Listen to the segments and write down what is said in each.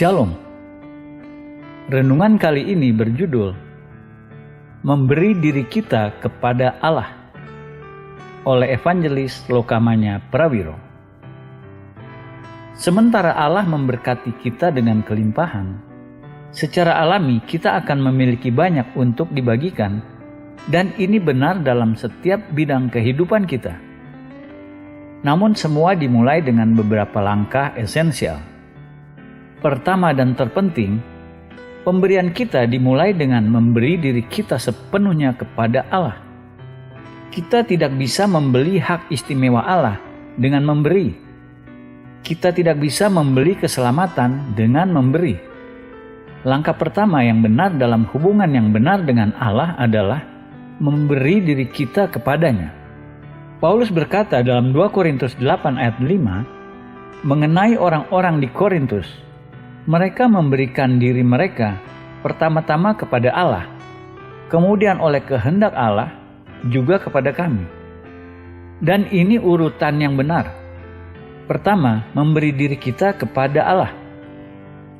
Shalom. Renungan kali ini berjudul Memberi Diri Kita Kepada Allah oleh Evangelis Lokamanya Prawiro. Sementara Allah memberkati kita dengan kelimpahan, secara alami kita akan memiliki banyak untuk dibagikan, dan ini benar dalam setiap bidang kehidupan kita. Namun semua dimulai dengan beberapa langkah esensial. Pertama dan terpenting, pemberian kita dimulai dengan memberi diri kita sepenuhnya kepada Allah. Kita tidak bisa membeli hak istimewa Allah dengan memberi. Kita tidak bisa membeli keselamatan dengan memberi. Langkah pertama yang benar dalam hubungan yang benar dengan Allah adalah memberi diri kita kepadanya. Paulus berkata dalam 2 Korintus 8 ayat 5 mengenai orang-orang di Korintus, mereka memberikan diri mereka pertama-tama kepada Allah, kemudian oleh kehendak Allah juga kepada kami. Dan ini urutan yang benar. Pertama, memberi diri kita kepada Allah.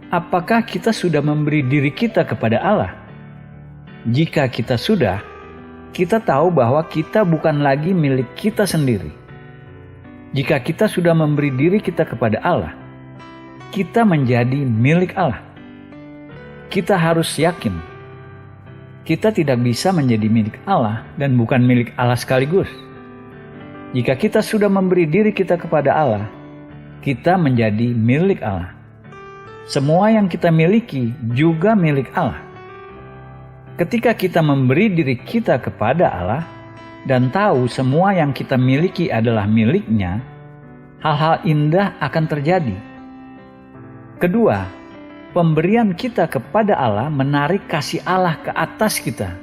Apakah kita sudah memberi diri kita kepada Allah? Jika kita sudah, kita tahu bahwa kita bukan lagi milik kita sendiri. Jika kita sudah memberi diri kita kepada Allah, kita menjadi milik Allah. Kita harus yakin, kita tidak bisa menjadi milik Allah dan bukan milik Allah sekaligus. Jika kita sudah memberi diri kita kepada Allah, kita menjadi milik Allah. Semua yang kita miliki juga milik Allah. Ketika kita memberi diri kita kepada Allah dan tahu semua yang kita miliki adalah miliknya, hal-hal indah akan terjadi. Kedua, pemberian kita kepada Allah menarik kasih Allah ke atas kita.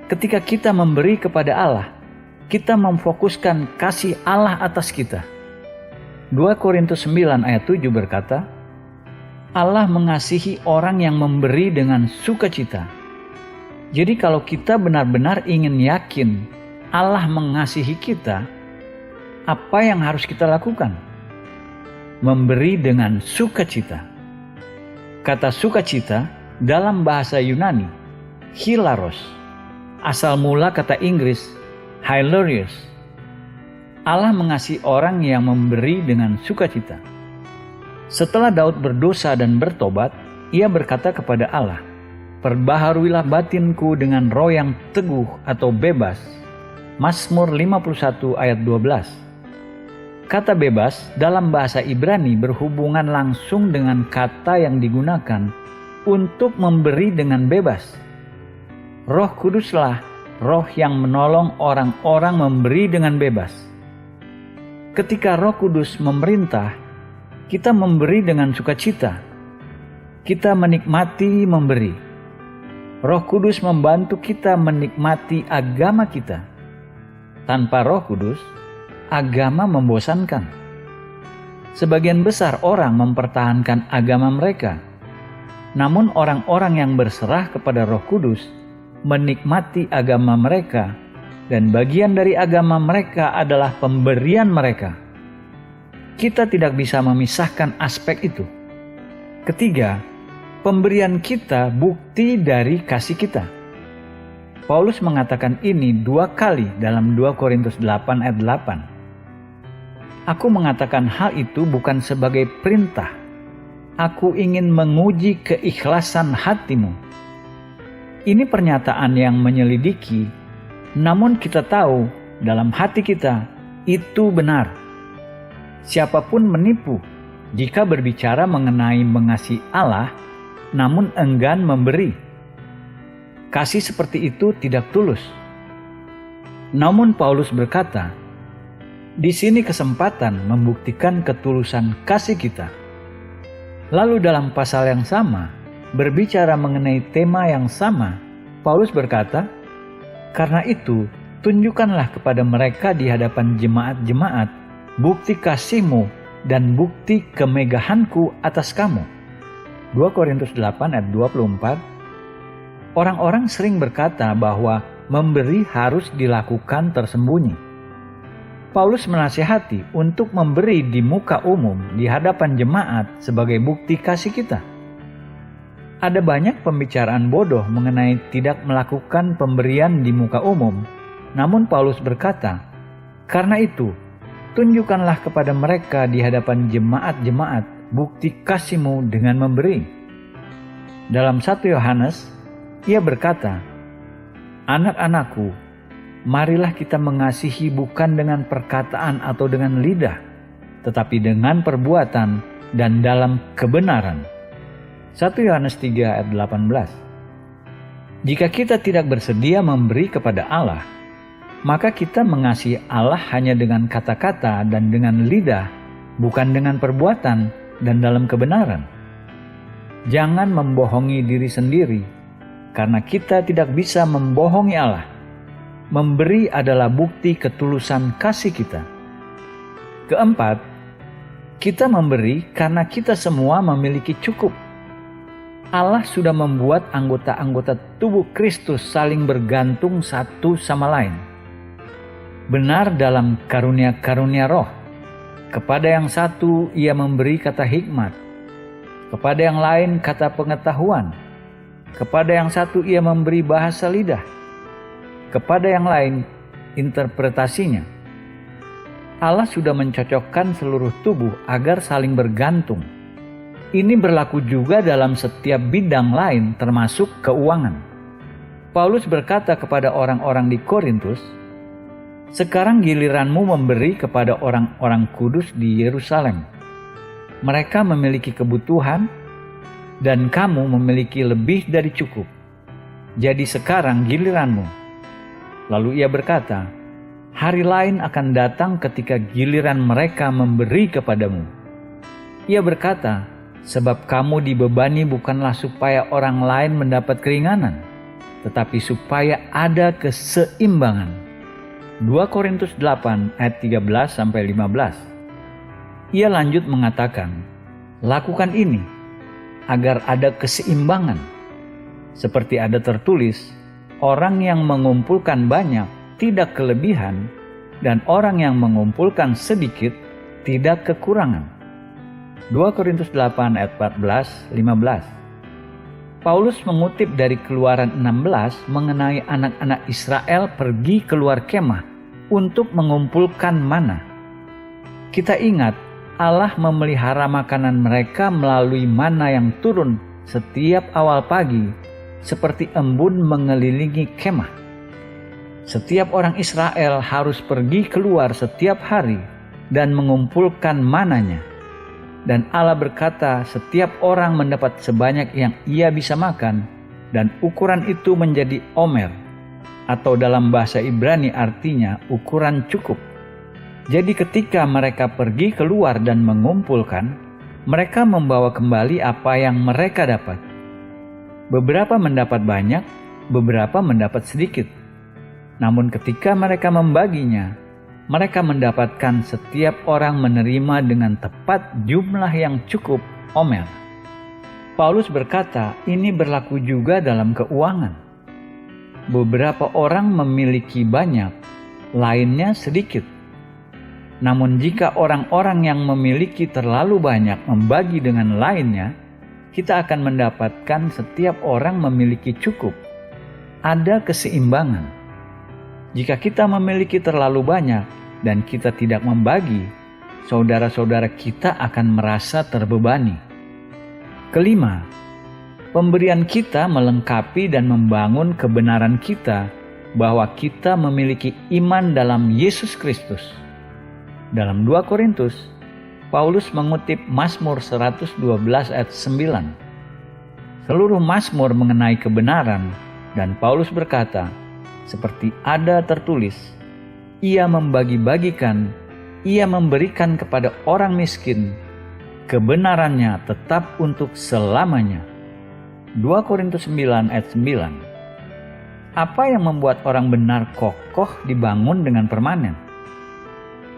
Ketika kita memberi kepada Allah, kita memfokuskan kasih Allah atas kita. 2 Korintus 9 ayat 7 berkata, Allah mengasihi orang yang memberi dengan sukacita. Jadi kalau kita benar-benar ingin yakin Allah mengasihi kita, apa yang harus kita lakukan? Memberi dengan sukacita. Kata sukacita dalam bahasa Yunani, hilaros, asal mula kata Inggris, hilarious. Allah mengasihi orang yang memberi dengan sukacita. Setelah Daud berdosa dan bertobat, ia berkata kepada Allah, perbaharuilah batinku dengan roh yang teguh atau bebas. Mazmur 51 ayat 12. Kata bebas dalam bahasa Ibrani berhubungan langsung dengan kata yang digunakan untuk memberi dengan bebas. Roh Kuduslah roh yang menolong orang-orang memberi dengan bebas. Ketika Roh Kudus memerintah, kita memberi dengan sukacita. Kita menikmati memberi. Roh Kudus membantu kita menikmati agama kita. Tanpa Roh Kudus, agama membosankan. Sebagian besar orang mempertahankan agama mereka. Namun orang-orang yang berserah kepada Roh Kudus menikmati agama mereka, dan bagian dari agama mereka adalah pemberian mereka. Kita tidak bisa memisahkan aspek itu. Ketiga, pemberian kita bukti dari kasih kita. Paulus mengatakan ini 2 kali dalam 2 Korintus 8 ayat 8. Aku mengatakan hal itu bukan sebagai perintah. Aku ingin menguji keikhlasan hatimu. Ini pernyataan yang menyelidiki, namun kita tahu dalam hati kita itu benar. Siapapun menipu jika berbicara mengenai mengasihi Allah, namun enggan memberi. Kasih seperti itu tidak tulus. Namun Paulus berkata, di sini kesempatan membuktikan ketulusan kasih kita. Lalu dalam pasal yang sama, berbicara mengenai tema yang sama, Paulus berkata, karena itu tunjukkanlah kepada mereka di hadapan jemaat-jemaat bukti kasihmu dan bukti kemegahanku atas kamu. 2 Korintus 8 ayat 24. Orang-orang sering berkata bahwa memberi harus dilakukan tersembunyi. Paulus menasihati untuk memberi di muka umum di hadapan jemaat sebagai bukti kasih kita. Ada banyak pembicaraan bodoh mengenai tidak melakukan pemberian di muka umum. Namun Paulus berkata, "Karena itu, tunjukkanlah kepada mereka di hadapan jemaat-jemaat bukti kasih-Mu dengan memberi." Dalam 1 Yohanes, ia berkata, "Anak-anakku, marilah kita mengasihi bukan dengan perkataan atau dengan lidah, tetapi dengan perbuatan dan dalam kebenaran." 1 Yohanes 3 ayat 18. Jika kita tidak bersedia memberi kepada Allah, maka kita mengasihi Allah hanya dengan kata-kata dan dengan lidah, bukan dengan perbuatan dan dalam kebenaran. Jangan membohongi diri sendiri, karena kita tidak bisa membohongi Allah. Memberi adalah bukti ketulusan kasih kita. Keempat, kita memberi karena kita semua memiliki cukup. Allah sudah membuat anggota-anggota tubuh Kristus saling bergantung satu sama lain. Benar dalam karunia-karunia roh. Kepada yang satu ia memberi kata hikmat, kepada yang lain kata pengetahuan, kepada yang satu ia memberi bahasa lidah, kepada yang lain interpretasinya. Allah sudah mencocokkan seluruh tubuh agar saling bergantung. Ini berlaku juga dalam setiap bidang lain termasuk keuangan. Paulus berkata kepada orang-orang di Korintus, "Sekarang giliranmu memberi kepada orang-orang kudus di Yerusalem. Mereka memiliki kebutuhan dan kamu memiliki lebih dari cukup. Jadi sekarang giliranmu." Lalu ia berkata, "Hari lain akan datang ketika giliran mereka memberi kepadamu." Ia berkata, "Sebab kamu dibebani bukanlah supaya orang lain mendapat keringanan, tetapi supaya ada keseimbangan." 2 Korintus 8 ayat 13-15. Ia lanjut mengatakan, "Lakukan ini agar ada keseimbangan. Seperti ada tertulis, orang yang mengumpulkan banyak tidak kelebihan, dan orang yang mengumpulkan sedikit tidak kekurangan." 2 Korintus 8 ayat 14-15. Paulus mengutip dari Keluaran 16 mengenai anak-anak Israel pergi keluar kemah untuk mengumpulkan mana. Kita ingat Allah memelihara makanan mereka melalui mana yang turun setiap awal pagi seperti embun mengelilingi kemah. Setiap orang Israel harus pergi keluar setiap hari dan mengumpulkan mananya. Dan Allah berkata, setiap orang mendapat sebanyak yang ia bisa makan, dan ukuran itu menjadi omer, atau dalam bahasa Ibrani artinya ukuran cukup. Jadi ketika mereka pergi keluar dan mengumpulkan, mereka membawa kembali apa yang mereka dapat. Beberapa mendapat banyak, beberapa mendapat sedikit. Namun ketika mereka membaginya, mereka mendapatkan setiap orang menerima dengan tepat jumlah yang cukup omer. Paulus berkata, ini berlaku juga dalam keuangan. Beberapa orang memiliki banyak, lainnya sedikit. Namun jika orang-orang yang memiliki terlalu banyak membagi dengan lainnya, kita akan mendapatkan setiap orang memiliki cukup. Ada keseimbangan. Jika kita memiliki terlalu banyak, dan kita tidak membagi, saudara-saudara kita akan merasa terbebani. Kelima, pemberian kita melengkapi dan membangun kebenaran kita bahwa kita memiliki iman dalam Yesus Kristus. Dalam 2 Korintus, Paulus mengutip Mazmur 112 ayat 9. Seluruh Mazmur mengenai kebenaran, dan Paulus berkata, seperti ada tertulis, ia membagi-bagikan, ia memberikan kepada orang miskin, kebenarannya tetap untuk selamanya. 2 Korintus 9 ayat 9. Apa yang membuat orang benar kokoh dibangun dengan permanen?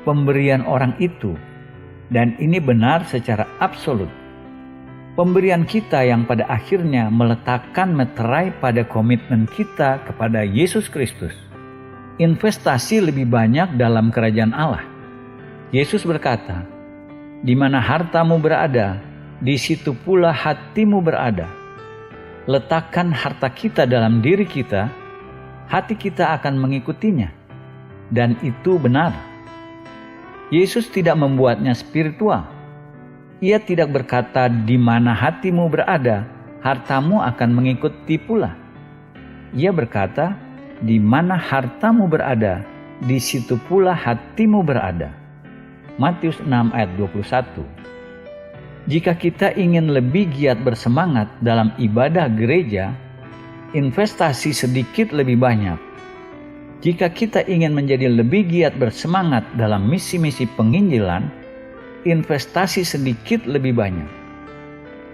Pemberian orang itu, dan ini benar secara absolut. Pemberian kita yang pada akhirnya meletakkan meterai pada komitmen kita kepada Yesus Kristus. investasi lebih banyak dalam kerajaan Allah. Yesus berkata, "Di mana hartamu berada, di situ pula hatimu berada." Letakkan harta kita dalam diri kita, hati kita akan mengikutinya. Dan itu benar. Yesus tidak membuatnya spiritual. Ia tidak berkata, "Di mana hatimu berada, hartamu akan mengikuti pula." Ia berkata, "Di mana hartamu berada, di situ pula hatimu berada." Matius 6 ayat 21. Jika kita ingin lebih giat bersemangat dalam ibadah gereja, investasi sedikit lebih banyak. Jika kita ingin menjadi lebih giat bersemangat dalam misi-misi penginjilan, investasi sedikit lebih banyak.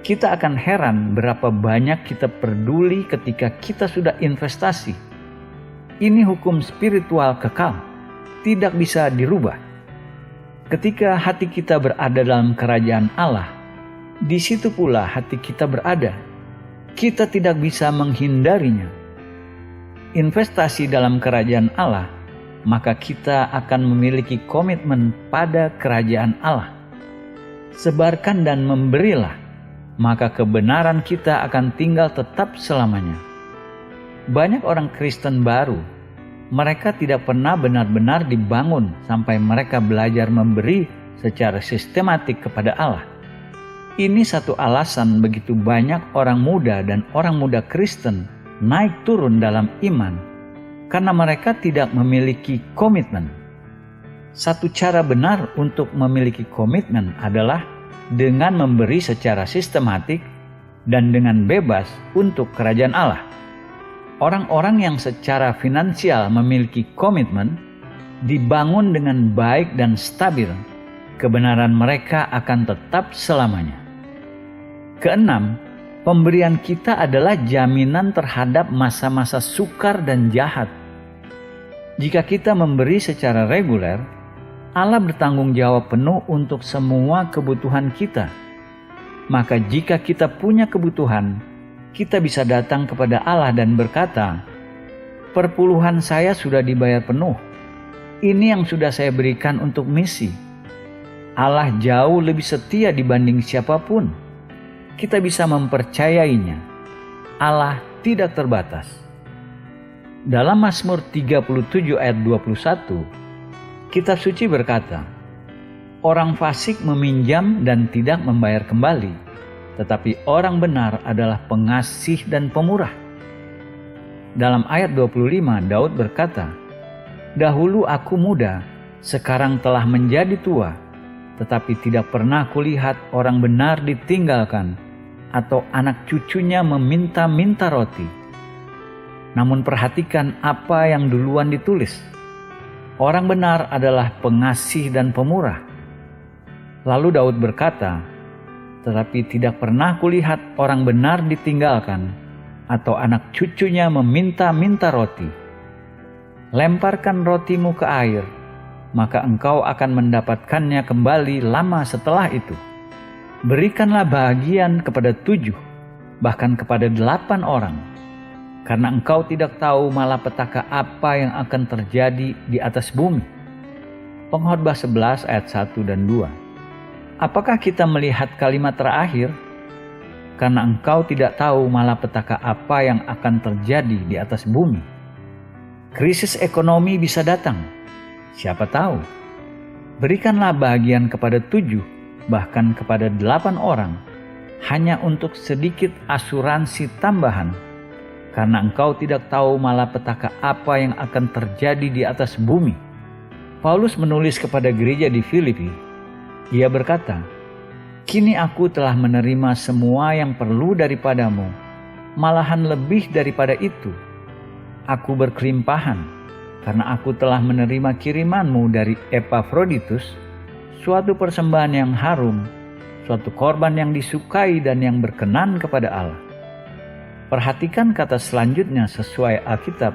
Kita akan heran berapa banyak kita peduli ketika kita sudah investasi. Ini hukum spiritual kekal, tidak bisa dirubah. Ketika hati kita berada dalam kerajaan Allah, di situ pula hati kita berada. Kita tidak bisa menghindarinya. Investasi dalam kerajaan Allah, maka kita akan memiliki komitmen pada kerajaan Allah. Sebarkan dan memberilah, maka kebenaran kita akan tinggal tetap selamanya. Banyak orang Kristen baru, mereka tidak pernah benar-benar dibangun sampai mereka belajar memberi secara sistematik kepada Allah. Ini satu alasan begitu banyak orang muda dan orang muda Kristen naik turun dalam iman, karena mereka tidak memiliki komitmen. Satu cara benar untuk memiliki komitmen adalah dengan memberi secara sistematik dan dengan bebas untuk kerajaan Allah. Orang-orang yang secara finansial memiliki komitmen, dibangun dengan baik dan stabil, kebenaran mereka akan tetap selamanya. Keenam, pemberian kita adalah jaminan terhadap masa-masa sukar dan jahat. Jika kita memberi secara reguler, Allah bertanggung jawab penuh untuk semua kebutuhan kita. Maka jika kita punya kebutuhan, kita bisa datang kepada Allah dan berkata, "Perpuluhan saya sudah dibayar penuh. Ini yang sudah saya berikan untuk misi." Allah jauh lebih setia dibanding siapapun. Kita bisa mempercayainya. Allah tidak terbatas. Dalam Mazmur 37 ayat 21, Kitab Suci berkata, "Orang fasik meminjam dan tidak membayar kembali, tetapi orang benar adalah pengasih dan pemurah." Dalam ayat 25, Daud berkata, "Dahulu aku muda, sekarang telah menjadi tua, tetapi tidak pernah kulihat orang benar ditinggalkan, atau anak cucunya meminta-minta roti." Namun perhatikan apa yang duluan ditulis. Orang benar adalah pengasih dan pemurah. Lalu Daud berkata, "Tetapi tidak pernah kulihat orang benar ditinggalkan, atau anak cucunya meminta-minta roti." Lemparkan rotimu ke air, maka engkau akan mendapatkannya kembali lama setelah itu. Berikanlah bahagian kepada 7, bahkan kepada 8 orang, karena engkau tidak tahu malapetaka apa yang akan terjadi di atas bumi. Pengkhotbah 11 ayat 1 dan 2. Apakah kita melihat kalimat terakhir? Karena engkau tidak tahu malapetaka apa yang akan terjadi di atas bumi. Krisis ekonomi bisa datang. Siapa tahu? Berikanlah bahagian kepada 7, bahkan kepada 8 orang, hanya untuk sedikit asuransi tambahan, karena engkau tidak tahu malapetaka apa yang akan terjadi di atas bumi. Paulus menulis kepada gereja di Filipi. Ia berkata, "Kini aku telah menerima semua yang perlu daripadamu, malahan lebih daripada itu. Aku berkelimpahan, karena aku telah menerima kirimanmu dari Epafroditus, suatu persembahan yang harum, suatu korban yang disukai dan yang berkenan kepada Allah." Perhatikan kata selanjutnya sesuai Alkitab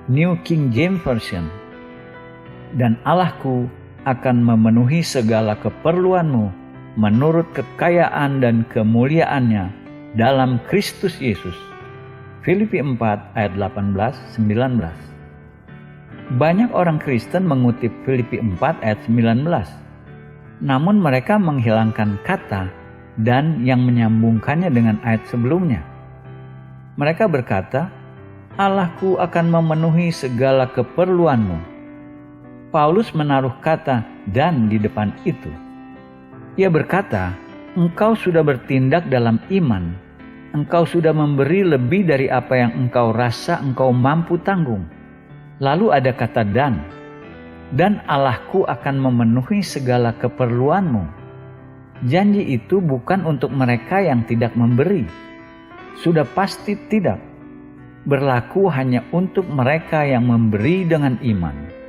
New King James Version. "Dan Allahku akan memenuhi segala keperluanmu menurut kekayaan dan kemuliaannya dalam Kristus Yesus." Filipi 4 ayat 18-19. Banyak orang Kristen mengutip Filipi 4 ayat 19. Namun mereka menghilangkan kata dan yang menyambungkannya dengan ayat sebelumnya. Mereka berkata, Allahku akan memenuhi segala keperluanmu. Paulus menaruh kata dan di depan itu. Ia berkata, engkau sudah bertindak dalam iman. Engkau sudah memberi lebih dari apa yang engkau rasa engkau mampu tanggung. Lalu ada kata dan Allahku akan memenuhi segala keperluanmu. Janji itu bukan untuk mereka yang tidak memberi. Sudah pasti tidak. Berlaku hanya untuk mereka yang memberi dengan iman.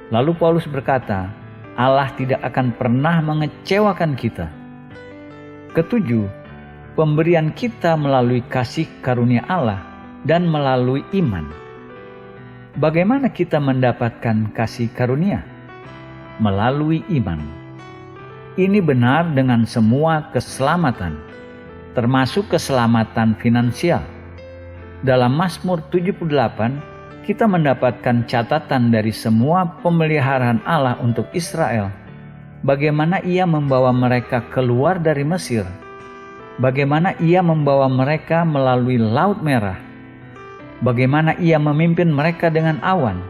Lalu Paulus berkata, Allah tidak akan pernah mengecewakan kita. Ketujuh, pemberian kita melalui kasih karunia Allah dan melalui iman. Bagaimana kita mendapatkan kasih karunia? Melalui iman. Ini benar dengan semua keselamatan, termasuk keselamatan finansial. Dalam Mazmur 78, kita mendapatkan catatan dari semua pemeliharaan Allah untuk Israel. Bagaimana Ia membawa mereka keluar dari Mesir. Bagaimana Ia membawa mereka melalui Laut Merah. Bagaimana Ia memimpin mereka dengan awan.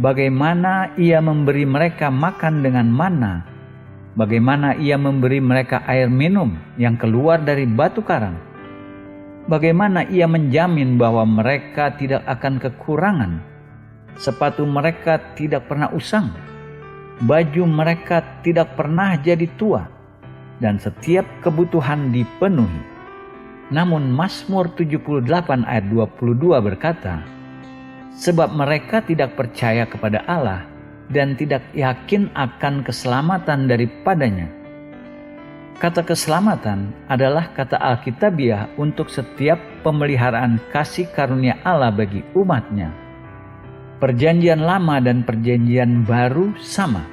Bagaimana Ia memberi mereka makan dengan mana. Bagaimana Ia memberi mereka air minum yang keluar dari batu karang. Bagaimana Ia menjamin bahwa mereka tidak akan kekurangan. Sepatu mereka tidak pernah usang. Baju mereka tidak pernah jadi tua. Dan setiap kebutuhan dipenuhi. Namun Mazmur 78 ayat 22 berkata, sebab mereka tidak percaya kepada Allah dan tidak yakin akan keselamatan daripadanya. Kata keselamatan adalah kata Alkitabiah untuk setiap pemeliharaan kasih karunia Allah bagi umatnya. Perjanjian lama dan perjanjian baru sama.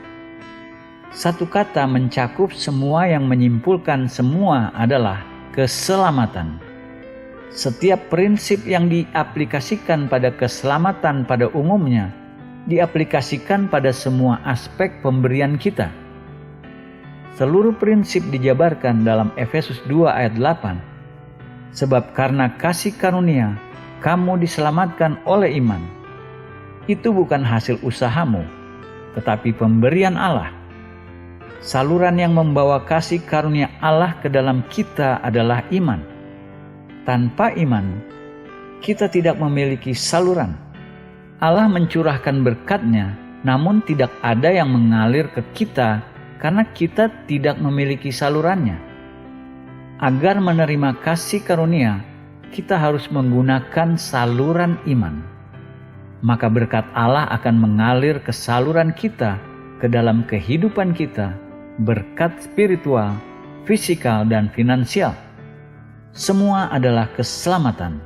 Satu kata mencakup semua yang menyimpulkan semua adalah keselamatan. Setiap prinsip yang diaplikasikan pada keselamatan pada umumnya diaplikasikan pada semua aspek pemberian kita. Seluruh prinsip dijabarkan dalam Efesus 2 ayat 8. Sebab karena kasih karunia kamu diselamatkan oleh iman. Itu bukan hasil usahamu, tetapi pemberian Allah. Saluran yang membawa kasih karunia Allah ke dalam kita adalah iman. Tanpa iman, kita tidak memiliki saluran. Allah mencurahkan berkat-Nya, namun tidak ada yang mengalir ke kita karena kita tidak memiliki salurannya. Agar menerima kasih karunia, kita harus menggunakan saluran iman. Maka berkat Allah akan mengalir ke saluran kita, ke dalam kehidupan kita, berkat spiritual, fisikal, dan finansial. Semua adalah keselamatan.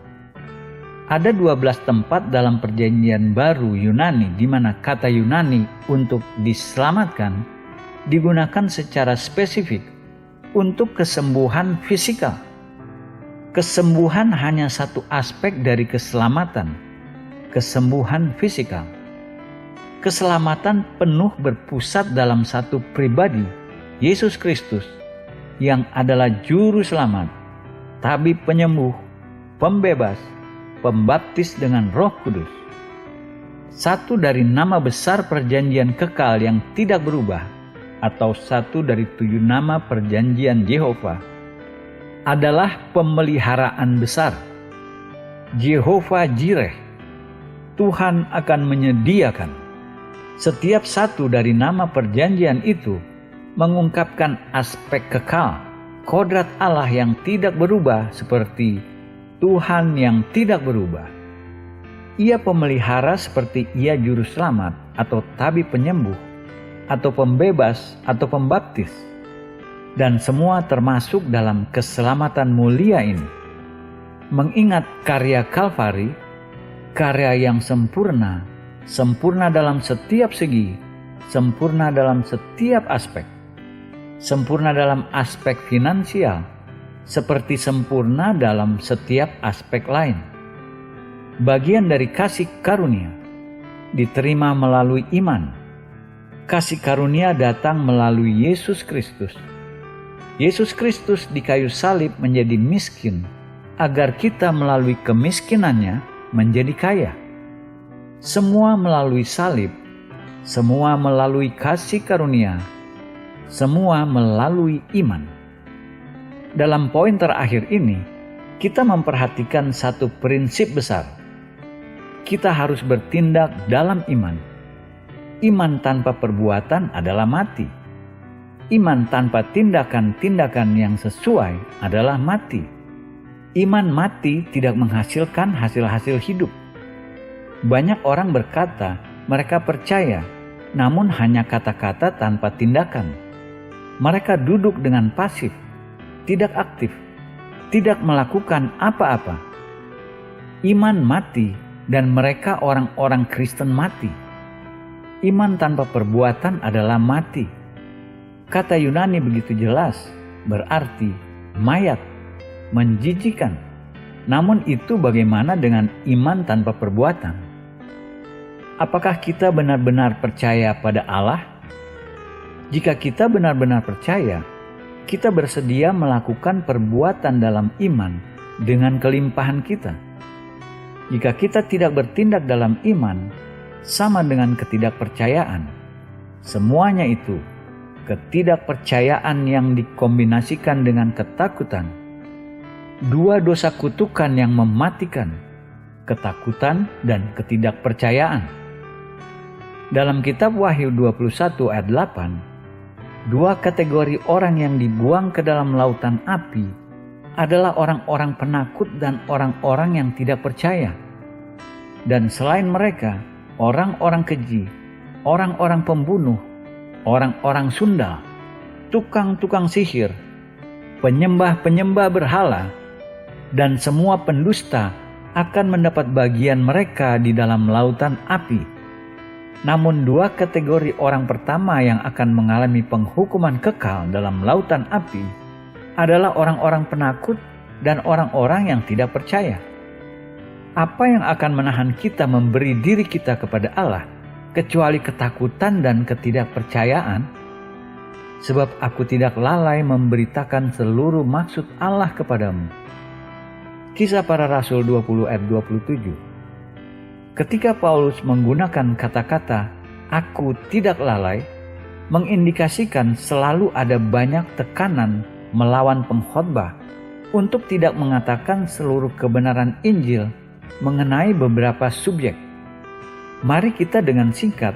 Ada 12 tempat dalam perjanjian baru Yunani di mana kata Yunani untuk diselamatkan digunakan secara spesifik untuk kesembuhan fisikal. Kesembuhan hanya satu aspek dari keselamatan, kesembuhan fisikal. Keselamatan penuh berpusat dalam satu pribadi, Yesus Kristus, yang adalah juru selamat, tabib penyembuh, pembebas, pembaptis dengan Roh Kudus. Satu dari nama besar perjanjian kekal yang tidak berubah, atau satu dari 7 nama perjanjian Yehova, adalah pemeliharaan besar. Jehovah Jireh, Tuhan akan menyediakan. Setiap satu dari nama perjanjian itu mengungkapkan aspek kekal, kodrat Allah yang tidak berubah seperti Tuhan yang tidak berubah. Ia pemelihara seperti Ia juru selamat atau tabib penyembuh, atau pembebas atau pembaptis. Dan semua termasuk dalam keselamatan mulia ini. Mengingat karya Kalvari, karya yang sempurna, sempurna dalam setiap segi, sempurna dalam setiap aspek. Sempurna dalam aspek finansial, seperti sempurna dalam setiap aspek lain. Bagian dari kasih karunia. diterima melalui iman. Kasih karunia datang melalui Yesus Kristus. Yesus Kristus di kayu salib menjadi miskin, agar kita melalui kemiskinannya menjadi kaya. Semua melalui salib, semua melalui kasih karunia, semua melalui iman. Dalam poin terakhir ini, kita memperhatikan satu prinsip besar. Kita harus bertindak dalam iman. Iman tanpa perbuatan adalah mati. Iman tanpa tindakan-tindakan yang sesuai adalah mati. Iman mati tidak menghasilkan hasil-hasil hidup. Banyak orang berkata mereka percaya, namun hanya kata-kata tanpa tindakan. Mereka duduk dengan pasif, tidak aktif, tidak melakukan apa-apa. Iman mati dan mereka orang-orang Kristen mati. Iman tanpa perbuatan adalah mati. Kata Yunani begitu jelas, berarti mayat, menjijikan. Namun itu bagaimana dengan iman tanpa perbuatan? Apakah kita benar-benar percaya pada Allah? Jika kita benar-benar percaya, kita bersedia melakukan perbuatan dalam iman dengan kelimpahan kita. Jika kita tidak bertindak dalam iman, sama dengan ketidakpercayaan. Semuanya itu ketidakpercayaan yang dikombinasikan dengan ketakutan. Dua dosa kutukan yang mematikan, ketakutan dan ketidakpercayaan. Dalam kitab Wahyu 21 ayat 8, dua kategori orang yang dibuang ke dalam lautan api adalah orang-orang penakut dan orang-orang yang tidak percaya. Dan selain mereka, orang-orang keji, orang-orang pembunuh, orang-orang sundal, tukang-tukang sihir, penyembah-penyembah berhala, dan semua pendusta akan mendapat bagian mereka di dalam lautan api. Namun dua kategori orang pertama yang akan mengalami penghukuman kekal dalam lautan api adalah orang-orang penakut dan orang-orang yang tidak percaya. Apa yang akan menahan kita memberi diri kita kepada Allah kecuali ketakutan dan ketidakpercayaan? Sebab aku tidak lalai memberitakan seluruh maksud Allah kepadamu. Kisah Para Rasul 20 ayat 27. Ketika Paulus menggunakan kata-kata aku tidak lalai, mengindikasikan selalu ada banyak tekanan melawan pengkhotbah untuk tidak mengatakan seluruh kebenaran Injil mengenai beberapa subjek. Mari kita dengan singkat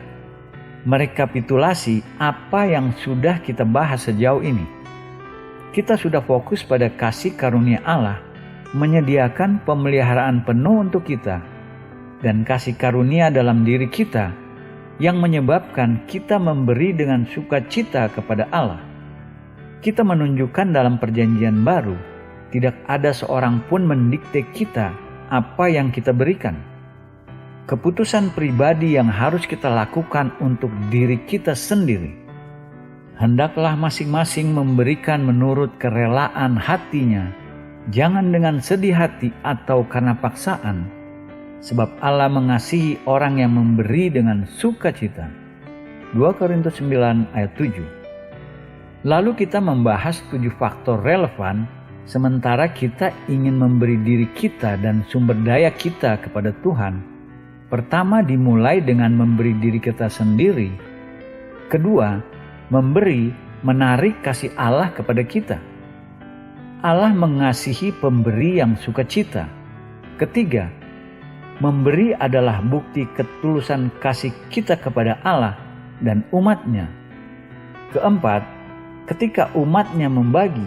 merekapitulasi apa yang sudah kita bahas sejauh ini. Kita sudah fokus pada kasih karunia Allah menyediakan pemeliharaan penuh untuk kita, dan kasih karunia dalam diri kita yang menyebabkan kita memberi dengan sukacita kepada Allah. Kita menunjukkan dalam perjanjian baru tidak ada seorang pun mendikte kita apa yang kita berikan. Keputusan pribadi yang harus kita lakukan untuk diri kita sendiri. Hendaklah masing-masing memberikan menurut kerelaan hatinya, jangan dengan sedih hati atau karena paksaan, sebab Allah mengasihi orang yang memberi dengan sukacita. 2 Korintus 9 ayat 7. Lalu kita membahas 7 faktor relevan sementara kita ingin memberi diri kita dan sumber daya kita kepada Tuhan. Pertama, dimulai dengan memberi diri kita sendiri. Kedua, memberi menarik kasih Allah kepada kita. Allah mengasihi pemberi yang sukacita. Ketiga, memberi adalah bukti ketulusan kasih kita kepada Allah dan umatnya. Keempat, ketika umatnya membagi,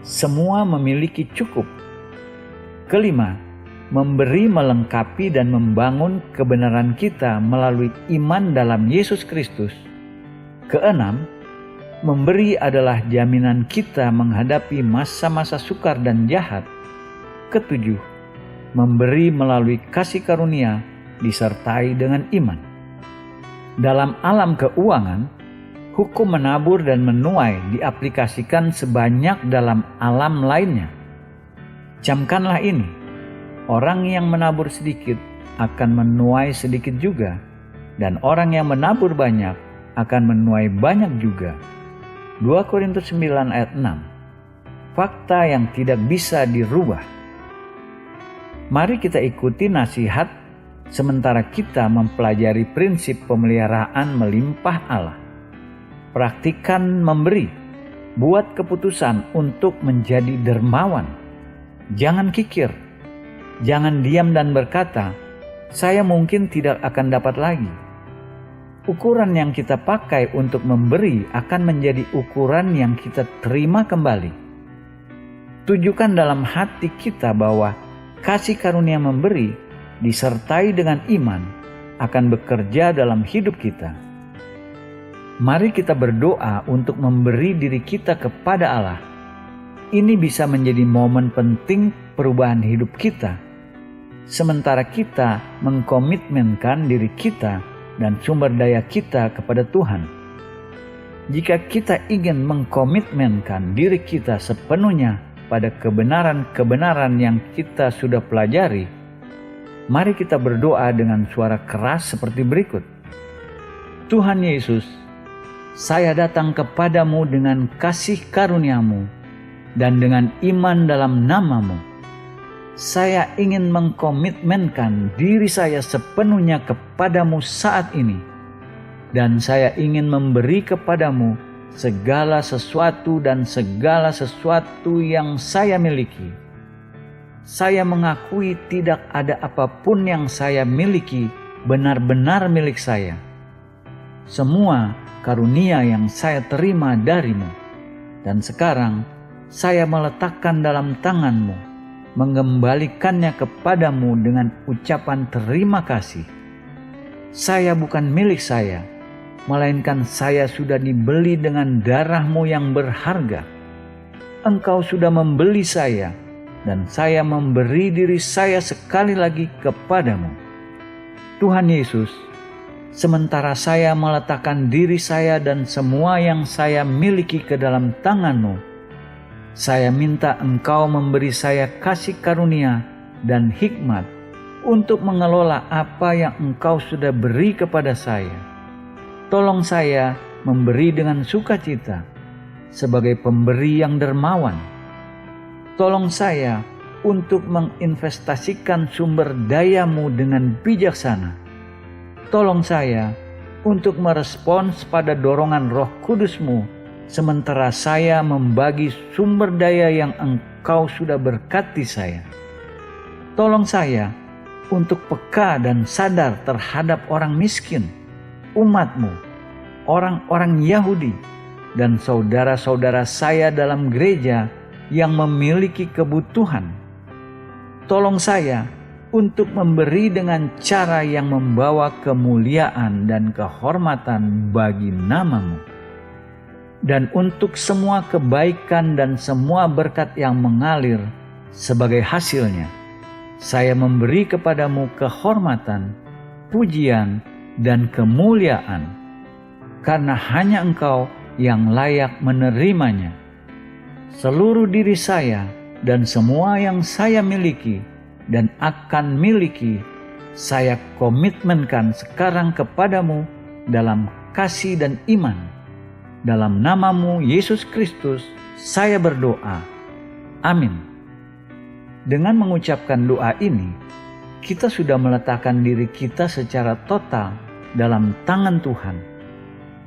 semua memiliki cukup. Kelima, memberi melengkapi dan membangun kebenaran kita melalui iman dalam Yesus Kristus. Keenam, memberi adalah jaminan kita menghadapi masa-masa sukar dan jahat. Ketujuh, memberi melalui kasih karunia disertai dengan iman. Dalam alam keuangan, hukum menabur dan menuai diaplikasikan sebanyak dalam alam lainnya. Camkanlah ini, orang yang menabur sedikit akan menuai sedikit juga, dan orang yang menabur banyak akan menuai banyak juga. 2 Korintus 9 ayat 6. Fakta yang tidak bisa dirubah. Mari kita ikuti nasihat sementara kita mempelajari prinsip pemeliharaan melimpah Allah. Praktikan memberi, buat keputusan untuk menjadi dermawan. Jangan kikir, jangan diam dan berkata, "Saya mungkin tidak akan dapat lagi." Ukuran yang kita pakai untuk memberi akan menjadi ukuran yang kita terima kembali. Tujukan dalam hati kita bahwa kasih karunia memberi disertai dengan iman akan bekerja dalam hidup kita. Mari kita berdoa untuk memberi diri kita kepada Allah. Ini bisa menjadi momen penting perubahan hidup kita, sementara kita mengkomitmenkan diri kita dan sumber daya kita kepada Tuhan. Jika kita ingin mengkomitmenkan diri kita sepenuhnya pada kebenaran-kebenaran yang kita sudah pelajari, mari kita berdoa dengan suara keras seperti berikut. Tuhan Yesus, saya datang kepadamu dengan kasih karunia-Mu dan dengan iman dalam nama-Mu. Saya ingin mengkomitmenkan diri saya sepenuhnya kepadamu saat ini. Dan saya ingin memberi kepadamu segala sesuatu dan segala sesuatu yang saya miliki. Saya mengakui tidak ada apapun yang saya miliki benar-benar milik saya. Semua karunia yang saya terima darimu. Dan sekarang saya meletakkan dalam tangan-Mu, mengembalikannya kepadamu dengan ucapan terima kasih. Saya bukan milik saya, melainkan saya sudah dibeli dengan darah-Mu yang berharga. Engkau sudah membeli saya, dan saya memberi diri saya sekali lagi kepadamu. Tuhan Yesus, sementara saya meletakkan diri saya dan semua yang saya miliki ke dalam tangan-Mu, saya minta Engkau memberi saya kasih karunia dan hikmat untuk mengelola apa yang Engkau sudah beri kepada saya. Tolong saya memberi dengan sukacita sebagai pemberi yang dermawan. Tolong saya untuk menginvestasikan sumber daya-Mu dengan bijaksana. Tolong saya untuk merespons pada dorongan Roh Kudus-Mu sementara saya membagi sumber daya yang Engkau sudah berkati saya. Tolong saya untuk peka dan sadar terhadap orang miskin, umat-Mu, orang-orang Yahudi, dan saudara-saudara saya dalam gereja yang memiliki kebutuhan. Tolong saya untuk memberi dengan cara yang membawa kemuliaan dan kehormatan bagi nama-Mu. Dan untuk semua kebaikan dan semua berkat yang mengalir sebagai hasilnya, saya memberi kepadamu kehormatan, pujian, dan kemuliaan, karena hanya Engkau yang layak menerimanya. Seluruh diri saya dan semua yang saya miliki dan akan miliki, saya komitmenkan sekarang kepadamu dalam kasih dan iman. Dalam nama-Mu Yesus Kristus saya berdoa. Amin. Dengan mengucapkan doa ini, kita sudah meletakkan diri kita secara total dalam tangan Tuhan.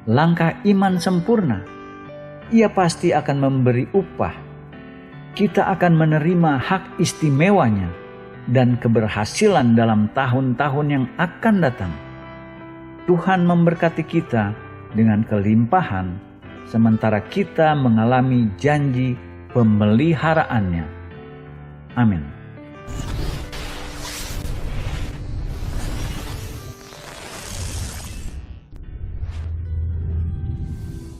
Langkah iman sempurna. Ia pasti akan memberi upah. Kita akan menerima hak istimewanya dan keberhasilan dalam tahun-tahun yang akan datang. Tuhan memberkati kita dengan kelimpahan, sementara kita mengalami janji pemeliharaannya. Amin.